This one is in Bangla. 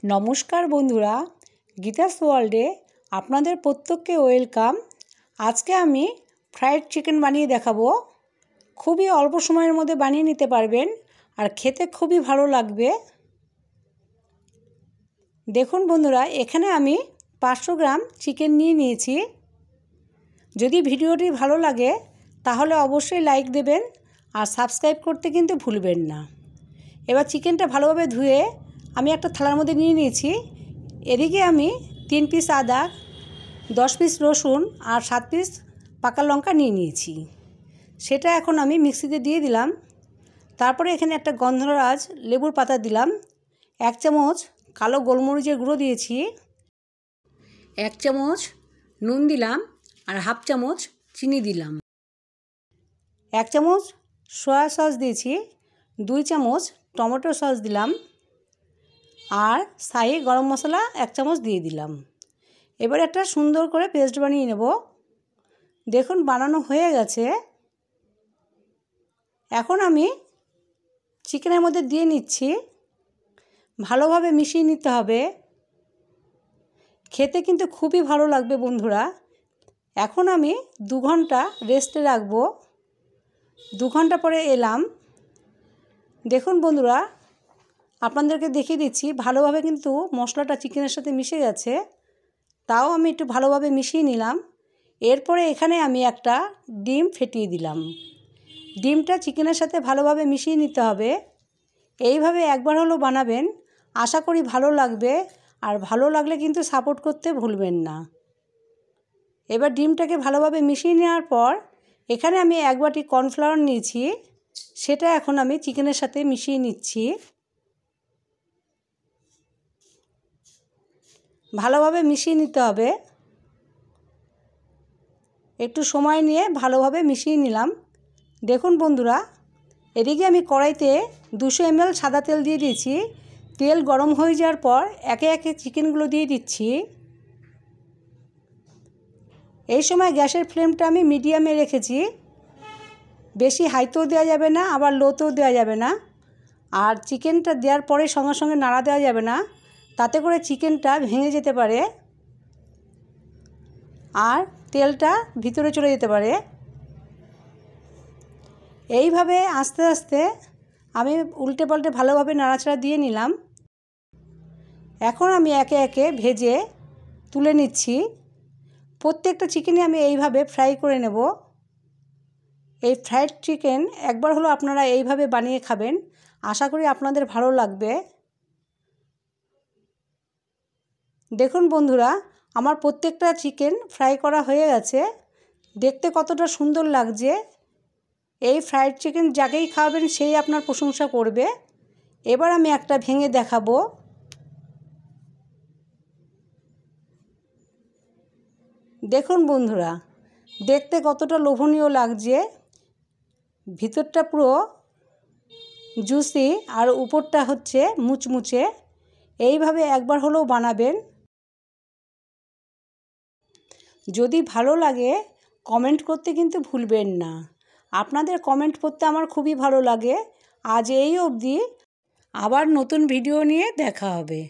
নমস্কার বন্ধুরা, গীতাস ওয়ার্ল্ডে আপনাদের প্রত্যেককে ওয়েলকাম। আজকে আমি ফ্রাইড চিকেন বানিয়ে দেখাবো। খুবই অল্প সময়ের মধ্যে বানিয়ে নিতে পারবেন আর খেতে খুবই ভালো লাগবে। দেখুন বন্ধুরা, এখানে আমি 500 গ্রাম চিকেন নিয়ে নিয়েছি। যদি ভিডিওটি ভালো লাগে তাহলে অবশ্যই লাইক দেবেন আর সাবস্ক্রাইব করতে কিন্তু ভুলবেন না। এবার চিকেনটা ভালোভাবে ধুয়ে আমি একটা থালার মধ্যে নিয়ে নিয়েছি। এদিকে আমি 3 পিস আদা, 10 পিস রসুন আর 7 পিস পাকা লঙ্কা নিয়ে নিয়েছি। সেটা এখন আমি মিক্সিতে দিয়ে দিলাম। তারপরে এখানে একটা গন্ধরাজ লেবুর পাতা দিলাম, 1 চামচ কালো গোলমরিচের গুঁড়ো দিয়েছি, 1 চামচ নুন দিলাম আর হাফ চামচ চিনি দিলাম, 1 চামচ সয়া সস দিয়েছি, 2 চামচ টমেটো সস দিলাম আর শাহি গরম মশলা 1 চামচ দিয়ে দিলাম। এবার একটা সুন্দর করে পেস্ট বানিয়ে নেব। দেখুন বানানো হয়ে গেছে। এখন আমি চিকেনের মধ্যে দিয়ে নিচ্ছি। ভালোভাবে মিশিয়ে নিতে হবে। খেতে কিন্তু খুবই ভালো লাগবে বন্ধুরা। এখন আমি 2 ঘন্টা রেস্টে রাখবো। 2 ঘন্টা পরে এলাম। দেখুন বন্ধুরা, আপনাদেরকে দেখিয়ে দিচ্ছি ভালোভাবে কিন্তু মশলাটা চিকেনের সাথে মিশে গেছে। তাও আমি একটু ভালোভাবে মিশিয়ে নিলাম। এরপরে এখানে আমি একটা ডিম ফেটিয়ে দিলাম। ডিমটা চিকেনের সাথে ভালোভাবে মিশিয়ে নিতে হবে। এইভাবে একবার হলেও বানাবেন, আশা করি ভালো লাগবে। আর ভালো লাগলে কিন্তু সাপোর্ট করতে ভুলবেন না। এবার ডিমটাকে ভালোভাবে মিশিয়ে নেওয়ার পর এখানে আমি 1 বাটি কর্নফ্লাওয়ার নিয়েছি। সেটা এখন আমি চিকেনের সাথে মিশিয়ে নিচ্ছি। ভালোভাবে মিশিয়ে নিতে হবে। একটু সময় নিয়ে ভালোভাবে মিশিয়ে নিলাম। দেখুন বন্ধুরা, এদিকে আমি কড়াইতে 200 ml সাদা তেল দিয়ে দিয়েছি। তেল গরম হয়ে যাওয়ার পর একে একে চিকেনগুলো দিয়ে দিচ্ছি। এই সময় গ্যাসের ফ্লেমটা আমি মিডিয়ামে রেখেছি। বেশি হাইতেও দেওয়া যাবে না, আবার লোতেও দেওয়া যাবে না। আর চিকেনটা দেওয়ার পরে সঙ্গে সঙ্গে নাড়া দেওয়া যাবে না, তাতে করে চিকেনটা ভেঙে যেতে পারে আর তেলটা ভিতরে চলে যেতে পারে। এইভাবে আস্তে আস্তে আমি উল্টে পাল্টে ভালোভাবে নাড়াচাড়া দিয়ে নিলাম। এখন আমি একে একে ভেজে তুলে নিচ্ছি। প্রত্যেকটা চিকেনই আমি এইভাবে ফ্রাই করে নেব। এই ফ্রাইড চিকেন একবার হলো আপনারা এইভাবে বানিয়ে খাবেন, আশা করি আপনাদের ভালো লাগবে। দেখুন বন্ধুরা, আমার প্রত্যেকটা চিকেন ফ্রাই করা হয়ে গেছে। দেখতে কতটা সুন্দর লাগছে। এই ফ্রাইড চিকেন যাকেই খাওয়াবেন সেই আপনার প্রশংসা করবে। এবার আমি একটা ভেঙে দেখাবো। দেখুন বন্ধুরা, দেখতে কতটা লোভনীয় লাগছে। ভিতরটা পুরো জুসি আর উপরটা হচ্ছে মুচমুচে। এইভাবে একবার হলেও বানাবেন। যদি ভালো লাগে কমেন্ট করতে কিন্তু ভুলবেন না। আপনাদের কমেন্ট করতে আমার খুবই ভালো লাগে। আজ এই অবধি, আবার নতুন ভিডিও নিয়ে দেখা হবে।